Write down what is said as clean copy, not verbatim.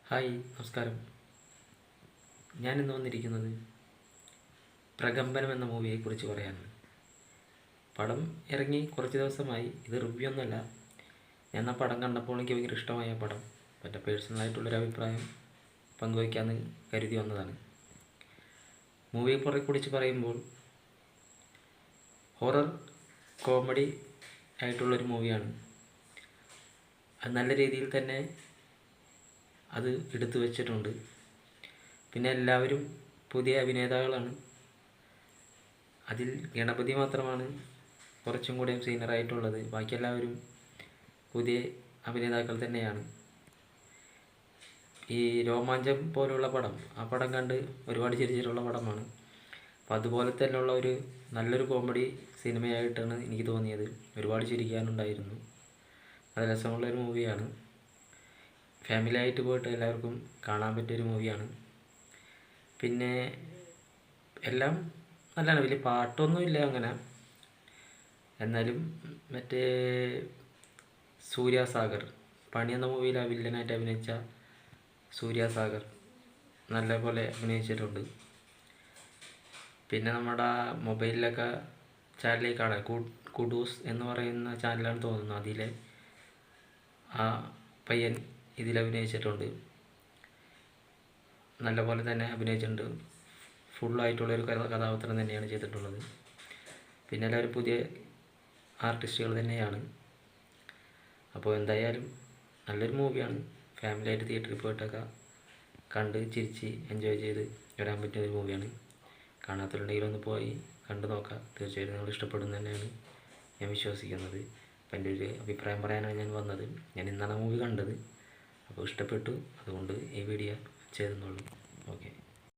Hi, നമസ്കാരം. ഞാനിന്ന് വന്നിരിക്കുന്നത് പ്രകമ്പനം എന്ന മൂവിയെക്കുറിച്ച് പറയാനാണ്. പടം ഇറങ്ങി കുറച്ച് ദിവസമായി. ഇത് റിവ്യൂ ഒന്നുമല്ല. ഞാൻ ആ പടം കണ്ടപ്പോൾ എനിക്ക് ഭയങ്കര ഇഷ്ടമായ പടം എൻ്റെ പേഴ്സണലായിട്ടുള്ളൊരു അഭിപ്രായം പങ്കുവയ്ക്കാമെന്ന് കരുതി വന്നതാണ്. മൂവിയെ കുറിച്ച് പറയുമ്പോൾ ഹൊറർ കോമഡി ആയിട്ടുള്ളൊരു മൂവിയാണ്. അത് നല്ല രീതിയിൽ തന്നെ അത് എടുത്തു വച്ചിട്ടുണ്ട്. പിന്നെ എല്ലാവരും പുതിയ അഭിനേതാക്കളാണ്. അതിൽ ഗണപതി മാത്രമാണ് കുറച്ചും കൂടെ സീനിയറായിട്ടുള്ളത്. ബാക്കി എല്ലാവരും പുതിയ അഭിനേതാക്കൾ തന്നെയാണ്. ഈ രോമാഞ്ചം പോലുള്ള പടം, ആ പടം കണ്ട് ഒരുപാട് ചിരിച്ചിട്ടുള്ള പടമാണ്. അപ്പോൾ അതുപോലെ തന്നെയുള്ള ഒരു നല്ലൊരു കോമഡി സിനിമയായിട്ടാണ് എനിക്ക് തോന്നിയത്. ഒരുപാട് ചിരിക്കാനുണ്ടായിരുന്നു. അത് രസമുള്ളൊരു മൂവിയാണ്. ഫാമിലി ആയിട്ട് പോയിട്ട് എല്ലാവർക്കും കാണാൻ പറ്റിയൊരു മൂവിയാണ്. പിന്നെ എല്ലാം നല്ലതാണ്. വലിയ പാട്ടൊന്നുമില്ല അങ്ങനെ. എന്നാലും മറ്റേ സൂര്യാസാഗർ, പണി എന്ന മൂവിയിൽ ആ വില്ലനായിട്ട് അഭിനയിച്ച സൂര്യാസാഗർ നല്ല പോലെ അഭിനയിച്ചിട്ടുണ്ട്. പിന്നെ നമ്മുടെ മൊബൈലിലൊക്കെ ചാനലിൽ കാണാം, കുഡൂസ് എന്ന് പറയുന്ന ചാനലാണ് തോന്നുന്നു. അതിലെ ആ പയ്യൻ ഇതിൽ അഭിനയിച്ചിട്ടുണ്ട്. നല്ല പോലെ തന്നെ അഭിനയിച്ചിട്ടുണ്ട്. ഫുള്ളായിട്ടുള്ളൊരു കഥാപാത്രം തന്നെയാണ് ചെയ്തിട്ടുള്ളത്. പിന്നെ എല്ലാവരും പുതിയ ആർട്ടിസ്റ്റുകൾ തന്നെയാണ്. അപ്പോൾ എന്തായാലും നല്ലൊരു മൂവിയാണ്. ഫാമിലിയായിട്ട് തിയേറ്ററിൽ പോയിട്ടൊക്കെ കണ്ട് ചിരിച്ച് എൻജോയ് ചെയ്ത് വരാൻ പറ്റിയ ഒരു മൂവിയാണ്. കാണാത്തവരുണ്ടെങ്കിൽ ഒന്ന് പോയി കണ്ടു നോക്കാം. തീർച്ചയായിട്ടും നിങ്ങൾ ഇഷ്ടപ്പെടും തന്നെയാണ് ഞാൻ വിശ്വസിക്കുന്നത്. അപ്പം എൻ്റെ ഒരു അഭിപ്രായം പറയാനാണ് ഞാൻ വന്നത്. ഞാൻ ഇന്നാണ് മൂവി കണ്ടത്. അപ്പോൾ ഇഷ്ടപ്പെട്ടു, അതുകൊണ്ട് ഈ വീഡിയോ ചെയ്തെന്നുള്ളൂ. ഓക്കെ.